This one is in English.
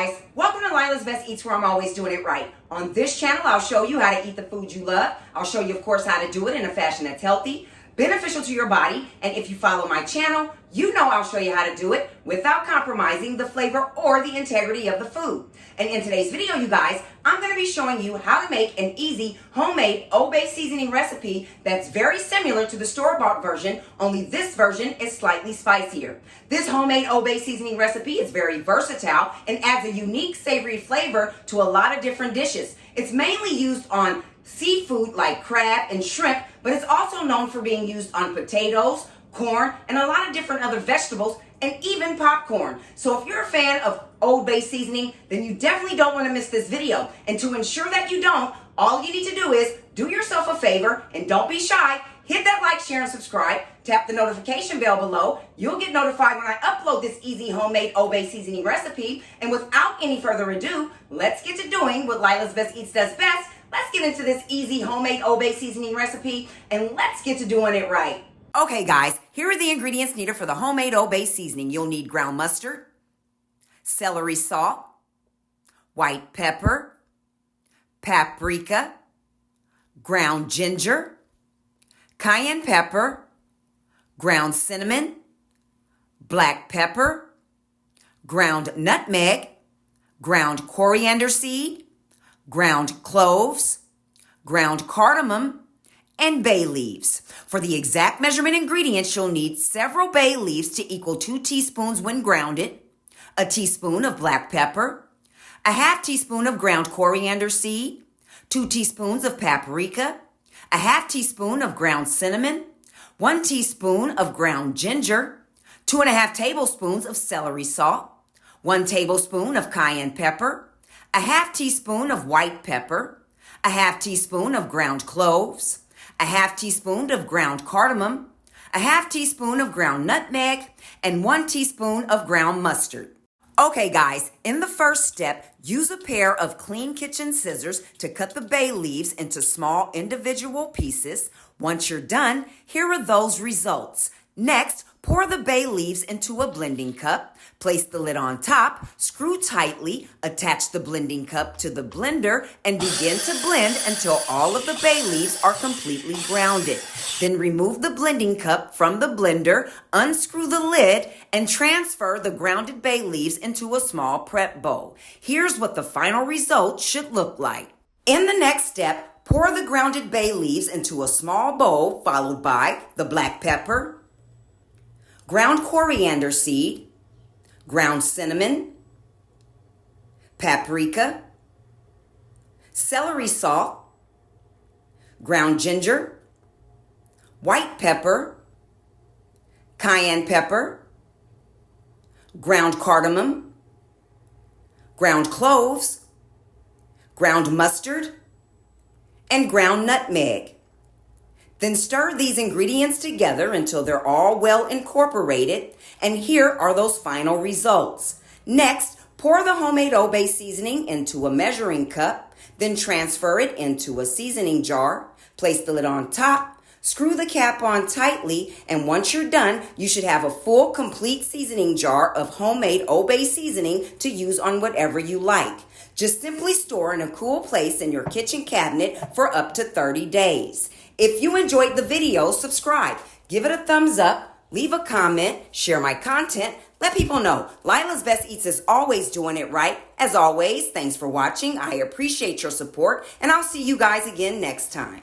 guys, welcome to Lila's Best Eats, where I'm always doing it right. On this channel, I'll show you how to eat the food you love. I'll show you, of course, how to do it in a fashion that's healthy, beneficial to your body, and if you follow my channel, you know I'll show you how to do it without compromising the flavor or the integrity of the food. And in today's video, you guys, I'm going to be showing you how to make an easy homemade Old Bay seasoning recipe that's very similar to the store-bought version, only this version is slightly spicier. This homemade Old Bay seasoning recipe is very versatile and adds a unique savory flavor to a lot of different dishes. It's mainly used on seafood like crab and shrimp, but it's also known for being used on potatoes, corn, and a lot of different other vegetables, and even popcorn. So if you're a fan of Old Bay seasoning, then you definitely don't want to miss this video. And to ensure that you don't, all you need to do is do yourself a favor and don't be shy. Hit that like, share, and subscribe. Tap the notification bell below. You'll get notified when I upload this easy homemade Old Bay seasoning recipe. And without any further ado, let's get to doing what Lila's Best Eats does best. Let's get into this easy homemade Old Bay seasoning recipe, and let's get to doing it right. Okay, guys, here are the ingredients needed for the homemade Old Bay seasoning. You'll need ground mustard, celery salt, white pepper, paprika, ground ginger, cayenne pepper, ground cinnamon, black pepper, ground nutmeg, ground coriander seed, ground cloves, ground cardamom, and bay leaves. For the exact measurement ingredients, you'll need several bay leaves to equal 2 teaspoons when grounded, a teaspoon of black pepper, a half teaspoon of ground coriander seed, 2 teaspoons of paprika, a half teaspoon of ground cinnamon, 1 teaspoon of ground ginger, 2.5 tablespoons of celery salt, 1 tablespoon of cayenne pepper, a half teaspoon of white pepper, a half teaspoon of ground cloves, a half teaspoon of ground cardamom, a half teaspoon of ground nutmeg, and 1 teaspoon of ground mustard. Okay, guys, in the first step, use a pair of clean kitchen scissors to cut the bay leaves into small individual pieces. Once you're done, here are those results. Next, pour the bay leaves into a blending cup. Place the lid on top, screw tightly, attach the blending cup to the blender, and begin to blend until all of the bay leaves are completely grounded. Then remove the blending cup from the blender, unscrew the lid, and transfer the grounded bay leaves into a small prep bowl. Here's what the final result should look like. In the next step, pour the grounded bay leaves into a small bowl, followed by the black pepper, ground coriander seed, ground cinnamon, paprika, celery salt, ground ginger, white pepper, cayenne pepper, ground cardamom, ground cloves, ground mustard, and ground nutmeg. Then stir these ingredients together until they're all well incorporated, and here are those final results. Next, pour the homemade Old Bay seasoning into a measuring cup, then transfer it into a seasoning jar. Place the lid on top, screw the cap on tightly, and once you're done, you should have a full, complete seasoning jar of homemade Old Bay seasoning to use on whatever you like. Just simply store in a cool place in your kitchen cabinet for up to 30 days. If you enjoyed the video, subscribe, give it a thumbs up, leave a comment, share my content, let people know Lila's Best Eats is always doing it right. As always, thanks for watching. I appreciate your support, and I'll see you guys again next time.